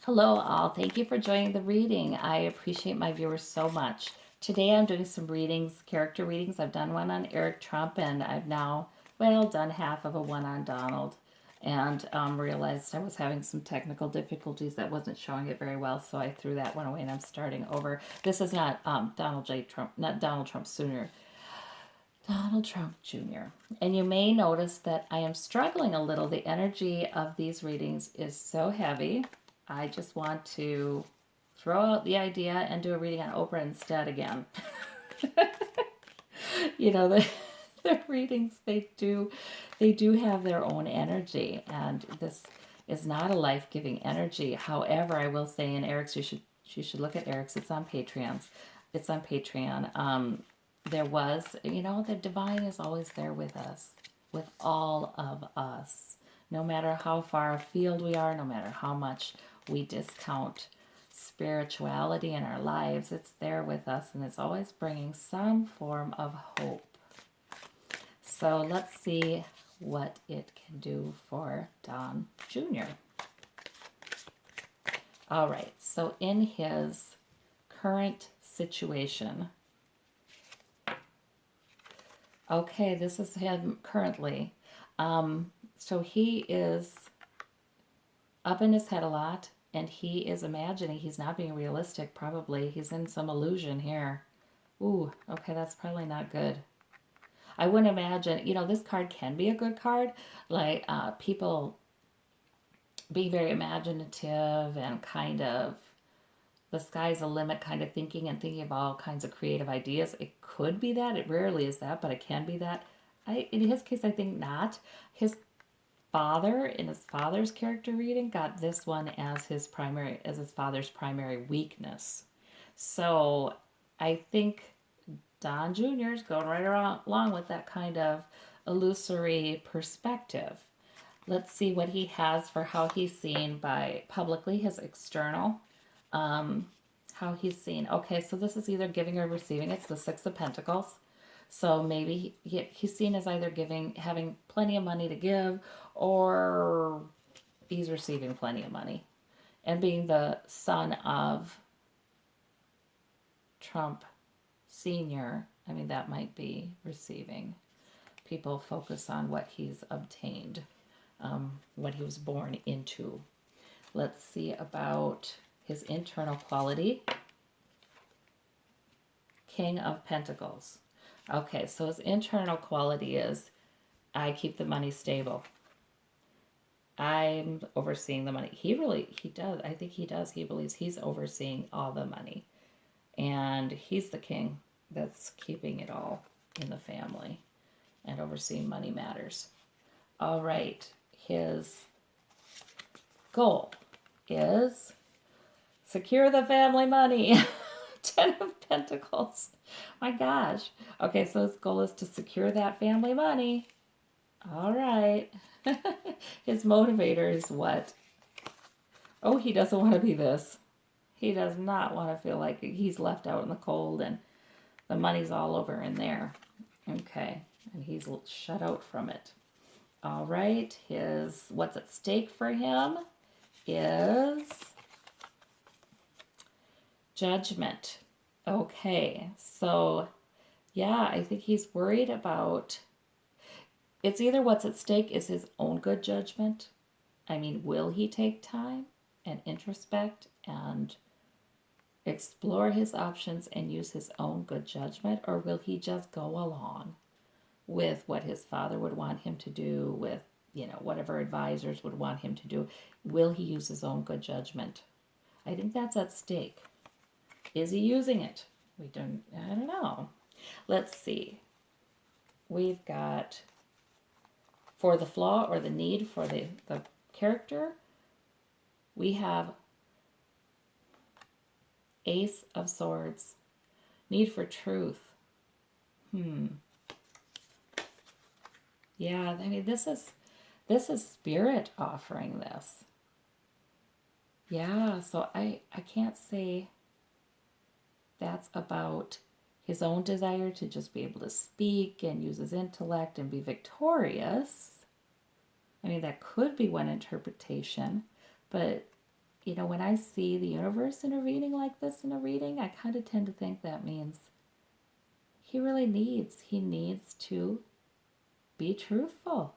Hello, all. Thank you for joining the reading. I appreciate my viewers so much. Today I'm doing some readings, character readings. I've done one on Eric Trump, and I've now, well, done half of a one on Donald. And realized I was having some technical difficulties that wasn't showing it very well, so I threw that one away and I'm starting over. This is not Donald J. Trump, not Donald Trump Sr., Donald Trump Jr. And you may notice that I am struggling a little. The energy of these readings is so heavy. I just want to throw out the idea and do a reading on Oprah instead again. You know, the readings they do have their own energy, and this is not a life-giving energy. However, I will say in Eric's, you should look at Eric's. It's on Patreons. It's on Patreon. There was, the divine is always there with us, with all of us. No matter how far afield we are, no matter how much we discount spirituality in our lives, it's there with us and it's always bringing some form of hope. So let's see what it can do for Don Jr. All right, so in his current situation, okay, this is him currently. So he is up in his head a lot, and he is imagining. He's not being realistic, probably. He's in some illusion here. Ooh, okay, that's probably not good. I wouldn't imagine, this card can be a good card. Like, people being very imaginative and kind of the sky's the limit kind of thinking and thinking of all kinds of creative ideas. It could be that. It rarely is that, but it can be that. In his case, I think not. His father, in his father's character reading, got this one as his father's primary weakness. So I think Don Jr. is going right along with that kind of illusory perspective. Let's see what he has for how he's seen by publicly, his external, how he's seen. Okay, so this is either giving or receiving. It's the Six of Pentacles. So maybe he's seen as either having plenty of money to give, or he's receiving plenty of money. And being the son of Trump Sr., I mean, that might be receiving. People focus on what he's obtained, what he was born into. Let's see about his internal quality. King of Pentacles. Okay, so his internal quality is, I keep the money stable. I'm overseeing the money. He does. I think he does. He believes he's overseeing all the money. And he's the king that's keeping it all in the family and overseeing money matters. All right, his goal is secure the family money. Ten of Pentacles. My gosh. Okay, so his goal is to secure that family money. All right. His motivator is what? Oh, he doesn't want to be this. He does not want to feel like he's left out in the cold and the money's all over in there. Okay, and he's shut out from it. All right, what's at stake for him is judgment. Okay, so yeah, I think he's worried about, it's either what's at stake is his own good judgment. I mean, will he take time and introspect and explore his options and use his own good judgment, or will he just go along with what his father would want him to do, with, whatever advisors would want him to do? Will he use his own good judgment? I think that's at stake. Is he using it? I don't know. Let's see. We've got, for the flaw or the need for the character, we have Ace of Swords. Need for truth. Yeah, I mean, this is Spirit offering this. Yeah, so I can't say that's about his own desire to just be able to speak and use his intellect and be victorious. I mean, that could be one interpretation, but when I see the universe intervening like this in a reading, I kind of tend to think that means he needs to be truthful.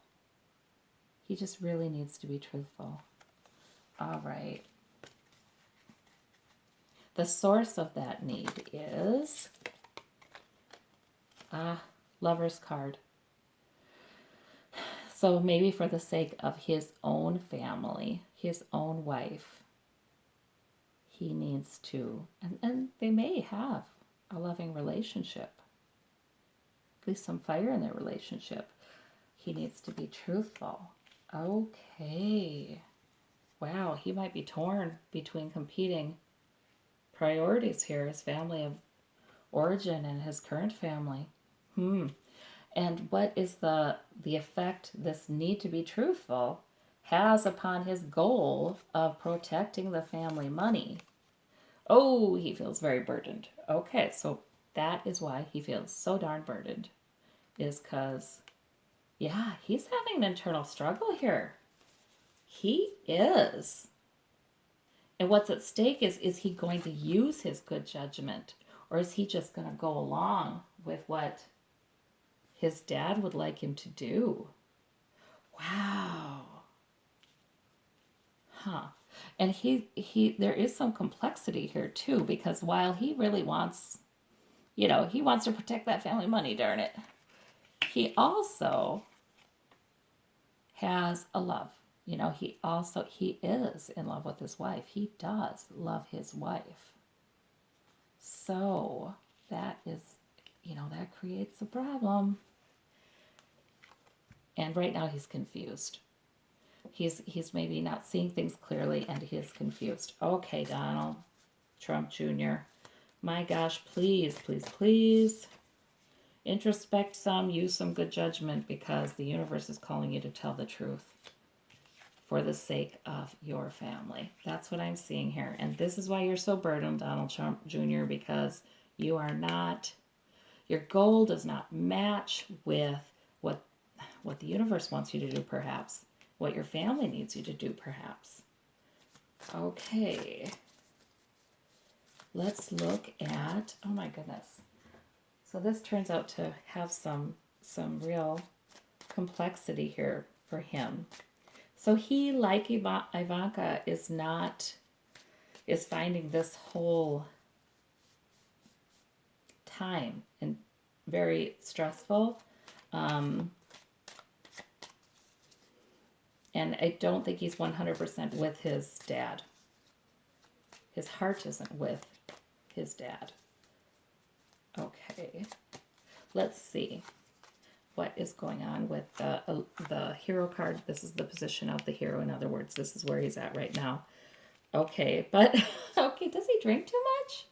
He just really needs to be truthful. All right. The source of that need is Lover's card. So maybe for the sake of his own family, his own wife, he needs to, and they may have a loving relationship, at least some fire in their relationship. He needs to be truthful. Okay. Wow, he might be torn between competing priorities here, his family of origin and his current family. And what is the effect this need to be truthful has upon his goal of protecting the family money? Oh, he feels very burdened. Okay, so that is why he feels so darn burdened. Is because, yeah, he's having an internal struggle here. He is. And what's at stake is he going to use his good judgment, or is he just going to go along with what his dad would like him to do? Wow. Huh. And he there is some complexity here too, because while he really wants, he wants to protect that family money, darn it. He also has a love. He is in love with his wife. He does love his wife. So that is, that creates a problem. And right now he's confused. He's maybe not seeing things clearly, and he is confused. Okay, Donald Trump Jr. My gosh, please, please, please introspect some, use some good judgment, because the universe is calling you to tell the truth for the sake of your family. That's what I'm seeing here. And this is why you're so burdened, Donald Trump Jr., because your goal does not match with what the universe wants you to do, perhaps. What your family needs you to do, perhaps. Okay. Let's look at, oh my goodness. So this turns out to have some real complexity here for him. So he, like Ivanka, is finding this whole time and very stressful. And I don't think he's 100% with his dad. His heart isn't with his dad. Okay. Let's see what is going on with the hero card. This is the position of the hero. In other words, this is where he's at right now. Okay, but okay, does he drink too much?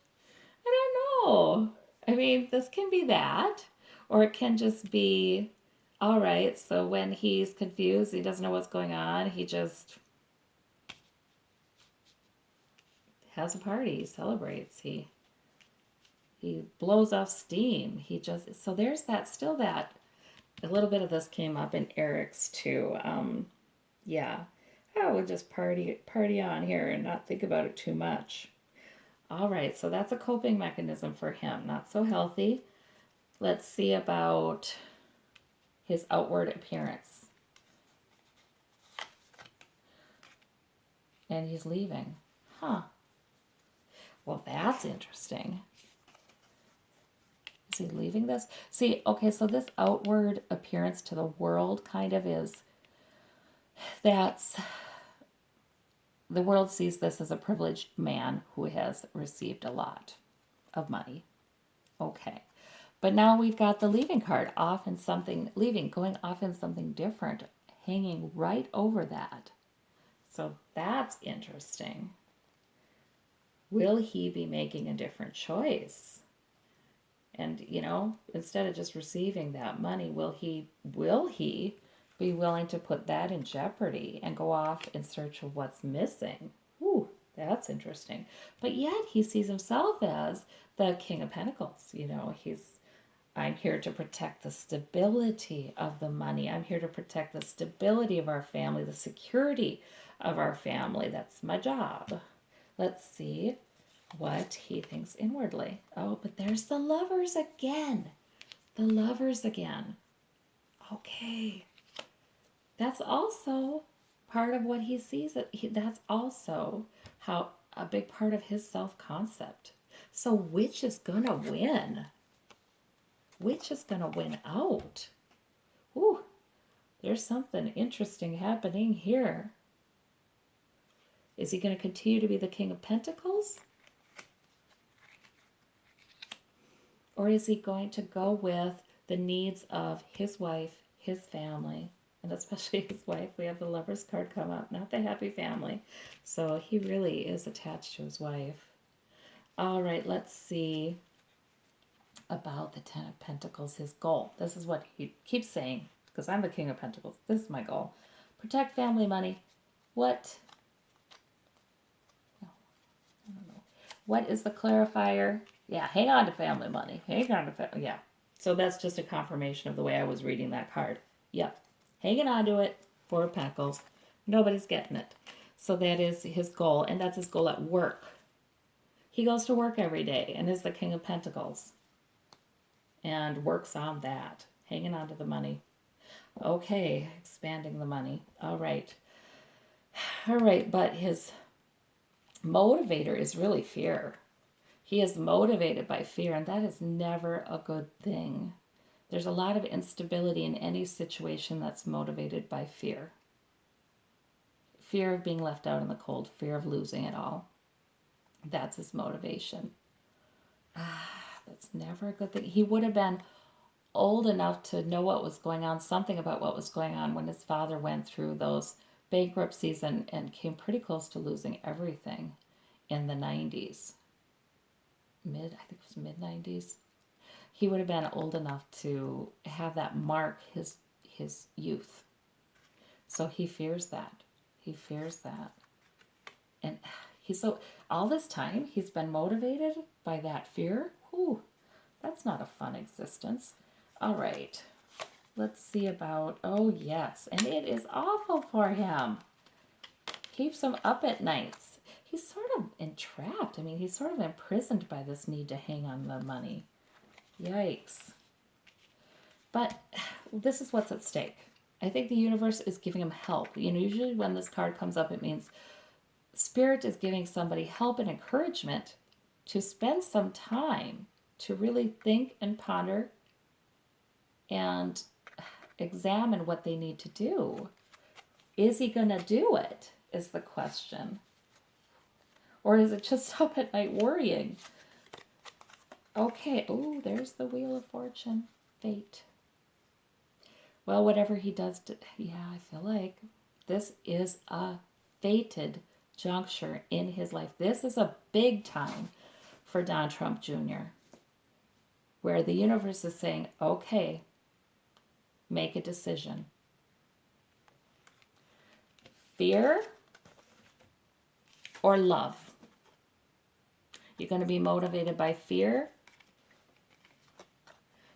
I don't know. I mean, this can be that, or it can just be, all right, so when he's confused, he doesn't know what's going on, he just has a party, he celebrates, he blows off steam. So there's that, a little bit of this came up in Eric's too. Yeah, I would just party on here and not think about it too much. All right, so that's a coping mechanism for him. Not so healthy. Let's see about his outward appearance. And he's leaving. Huh. Well, that's interesting. Is he leaving this? See, okay, so this outward appearance to the world kind of that's, the world sees this as a privileged man who has received a lot of money. Okay. But now we've got the leaving card, going off in something different, hanging right over that. So that's interesting. Will he be making a different choice? And, instead of just receiving that money, will he be willing to put that in jeopardy and go off in search of what's missing? Ooh, that's interesting. But yet he sees himself as the King of Pentacles. He's I'm here to protect the stability of the money. I'm here to protect the stability of our family, the security of our family. That's my job. Let's see what he thinks inwardly. Oh, but there's the lovers again. The lovers again. Okay. That's also part of what he sees. That's also how a big part of his self-concept. So which is going to win? Which is going to win out? Ooh, there's something interesting happening here. Is he going to continue to be the King of Pentacles? Or is he going to go with the needs of his wife, his family, and especially his wife? We have the Lover's card come up, not the happy family. So he really is attached to his wife. All right, let's see about the Ten of Pentacles, his goal. This is what he keeps saying, because I'm the King of Pentacles. This is my goal. Protect family money. What? No, I don't know. What is the clarifier? Yeah, hang on to family money. Hang on to family. Yeah. So that's just a confirmation of the way I was reading that card. Yep. Hanging on to it. Four of Pentacles. Nobody's getting it. So that is his goal, and that's his goal at work. He goes to work every day and is the King of Pentacles and works on that, hanging on to the money. Okay, expanding the money. All right. All right, but his motivator is really fear. He is motivated by fear, and that is never a good thing. There's a lot of instability in any situation that's motivated by fear. Fear of being left out in the cold, fear of losing it all. That's his motivation. That's never a good thing. He would have been old enough to know what was going on, something about what was going on when his father went through those bankruptcies and came pretty close to losing everything in the 90s. I think it was mid 90s. He would have been old enough to have that mark his youth. So he fears that. He fears that. And he's so, all this time he's been motivated by that fear. Whew, that's not a fun existence. All right, let's see about, oh yes, and it is awful for him. Keeps him up at nights. He's sort of entrapped. I mean, he's sort of imprisoned by this need to hang on the money. Yikes. But this is what's at stake. I think the universe is giving him help. You know, usually when this card comes up, it means Spirit is giving somebody help and encouragement to spend some time to really think and ponder and examine what they need to do. Is he going to do it, is the question. Or is it just up at night worrying? Okay, oh, there's the Wheel of Fortune. Fate. Well, whatever he does, yeah, I feel like this is a fated juncture in his life. This is a big time for Don Trump Jr., where the universe is saying, okay, make a decision. Fear or love? You're going to be motivated by fear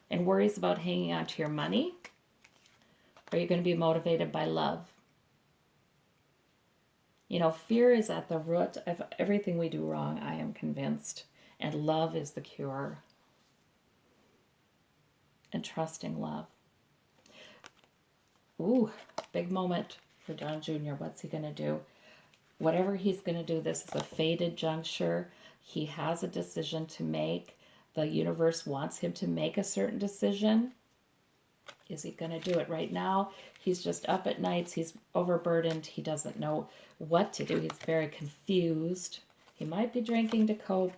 and worries about hanging on to your money, or you're going to be motivated by love? You know, fear is at the root of everything we do wrong, I am convinced. And love is the cure. And trusting love. Ooh, big moment for Don Jr. What's he going to do? Whatever he's going to do, this is a fated juncture. He has a decision to make. The universe wants him to make a certain decision. Is he going to do it right now? He's just up at nights. He's overburdened. He doesn't know what to do. He's very confused. He might be drinking to cope.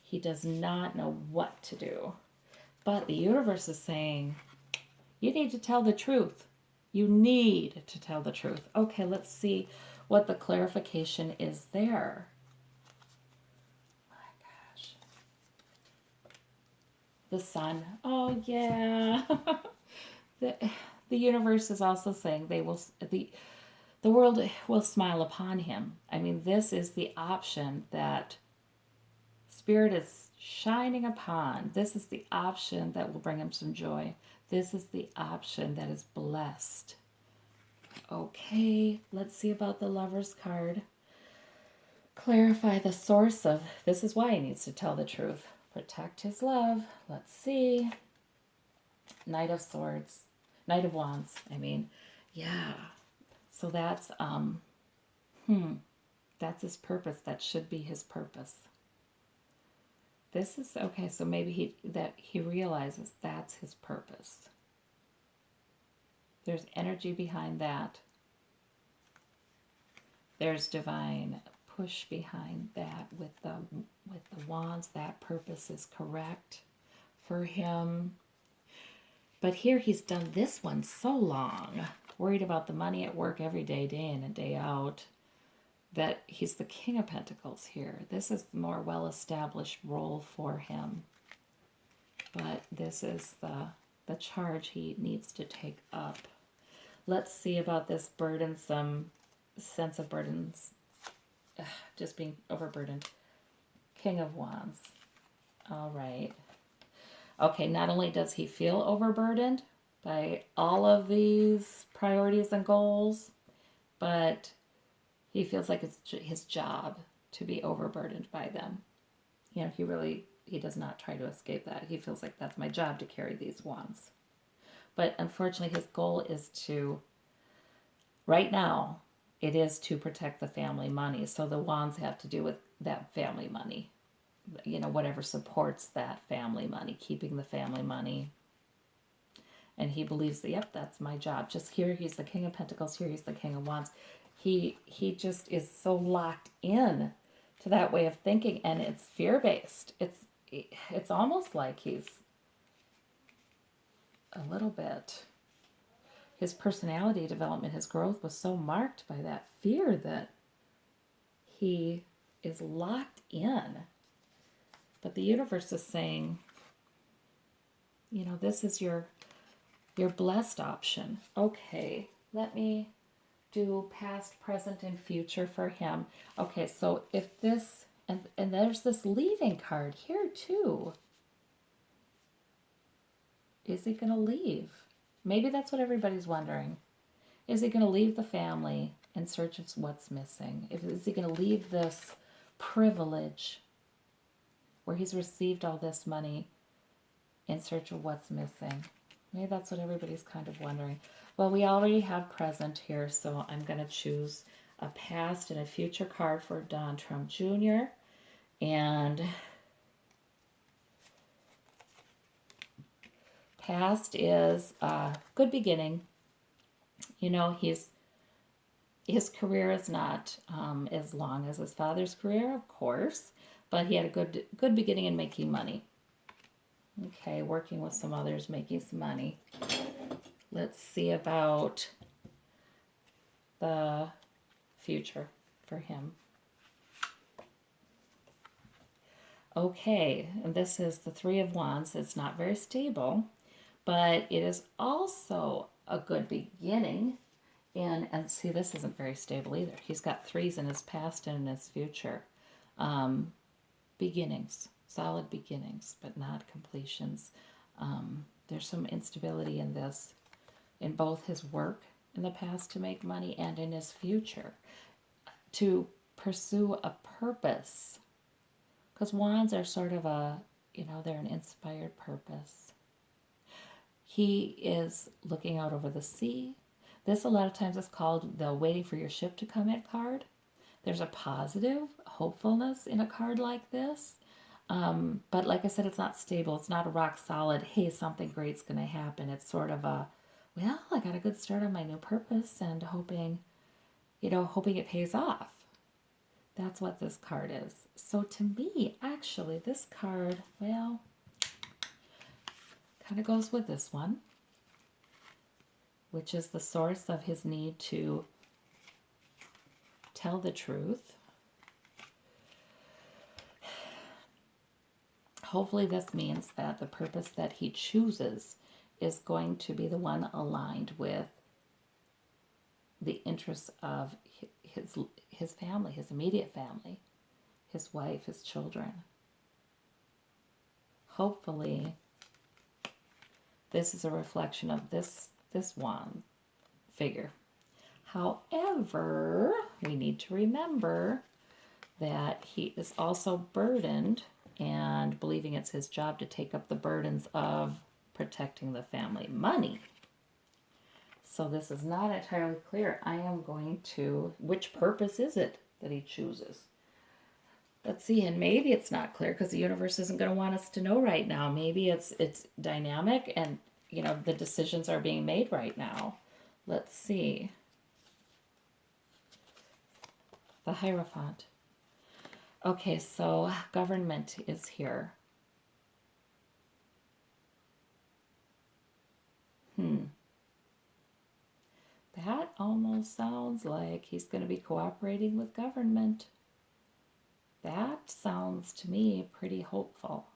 He does not know what to do. But the universe is saying, you need to tell the truth. You need to tell the truth. Okay, let's see what the clarification is there. My gosh. The sun. Oh, yeah. The universe is also saying the world will smile upon him. I mean, this is the option that Spirit is shining upon. This is the option that will bring him some joy. This is the option that is blessed. Okay, let's see about the Lover's card. Clarify the source of, this is why he needs to tell the truth. Protect his love. Let's see. Knight of Swords. Knight of Wands, I mean. Yeah. So that's that's his purpose. That should be his purpose. This is okay, so maybe he realizes that's his purpose. There's energy behind that. There's divine push behind that with the wands. That purpose is correct for him. But here he's done this one so long, worried about the money at work every day, day in and day out, that he's the King of Pentacles here. This is the more well-established role for him. But this is the charge he needs to take up. Let's see about this burdensome sense of burdens. Just being overburdened. King of Wands. All right. Okay, not only does he feel overburdened by all of these priorities and goals, but he feels like it's his job to be overburdened by them. You know, he does not try to escape that. He feels like that's my job to carry these wands. But unfortunately, his goal is to, right now, it is to protect the family money. So the wands have to do with that family money. You know, whatever supports that family money, keeping the family money. And he believes that, yep, that's my job. Just here, he's the King of Pentacles. Here, he's the King of Wands. He just is so locked in to that way of thinking, and it's fear-based. It's almost like he's a little bit, his personality development, his growth was so marked by that fear that he is locked in. But the universe is saying, you know, this is your blessed option. Okay, let me do past, present, and future for him. Okay, so if this, and there's this leaving card here too. Is he going to leave? Maybe that's what everybody's wondering. Is he going to leave the family in search of what's missing? Is he going to leave this privilege where he's received all this money in search of what's missing? Maybe that's what everybody's kind of wondering. Well, we already have present here, so I'm going to choose a past and a future card for Don Trump Jr. And past is a good beginning. You know, his career is not as long as his father's career, of course, but he had a good beginning in making money. Okay, working with some others, making some money. Let's see about the future for him. Okay, and this is the Three of Wands. It's not very stable, but it is also a good beginning. And see, this isn't very stable either. He's got threes in his past and in his future. Beginnings, solid beginnings, but not completions. There's some instability in this, in both his work in the past to make money and in his future to pursue a purpose. Because wands are sort of they're an inspired purpose. He is looking out over the sea. This a lot of times is called the waiting for your ship to come in card. There's a positive hopefulness in a card like this. But like I said, it's not stable. It's not a rock solid, hey, something great's going to happen. It's sort of a, well, I got a good start on my new purpose and hoping it pays off. That's what this card is. So to me, actually, this card, well, kind of goes with this one, which is the source of his need to tell the truth. Hopefully this means that the purpose that he chooses is going to be the one aligned with the interests of his family, his immediate family, his wife, his children. hopefully this is a reflection of this wand figure. However, we need to remember that he is also burdened and believing it's his job to take up the burdens of protecting the family money. So this is not entirely clear. I am going to, which purpose is it that he chooses? Let's see, and maybe it's not clear because the universe isn't going to want us to know right now. Maybe it's dynamic and the decisions are being made right now. Let's see. The Hierophant. Okay, so government is here. That almost sounds like he's going to be cooperating with government. That sounds to me pretty hopeful.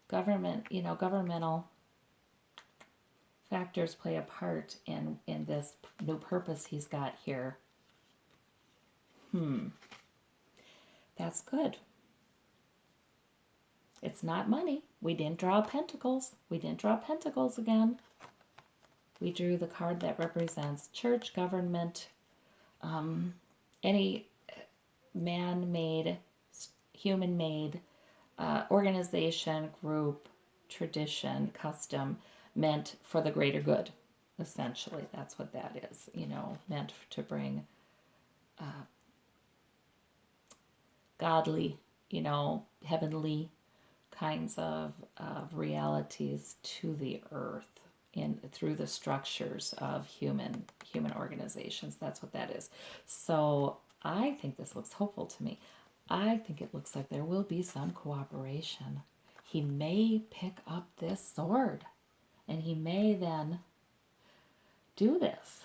Government, governmental factors play a part in this new purpose he's got here. That's good. It's not money. We didn't draw pentacles. We didn't draw pentacles again. We drew the card that represents church, government, any man-made, human-made organization, group, tradition, custom meant for the greater good. Essentially, that's what that is. Meant to bring godly, heavenly kinds of realities to the earth through the structures of human organizations. That's what that is. So I think this looks hopeful to me. I think it looks like there will be some cooperation. He may pick up this sword and he may then do this.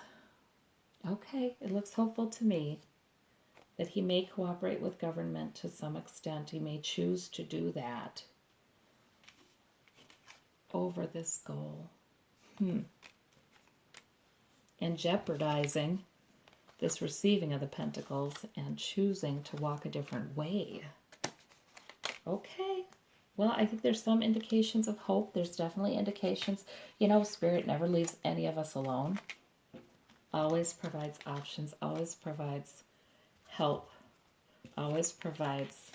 Okay, it looks hopeful to me that he may cooperate with government to some extent. He may choose to do that over this goal. And jeopardizing this receiving of the pentacles and choosing to walk a different way. Okay. Well, I think there's some indications of hope. There's definitely indications. Spirit never leaves any of us alone. Always provides options, always provides help, always provides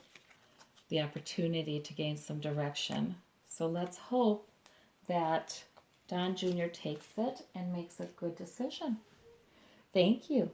the opportunity to gain some direction. So let's hope that Don Jr. takes it and makes a good decision. Thank you.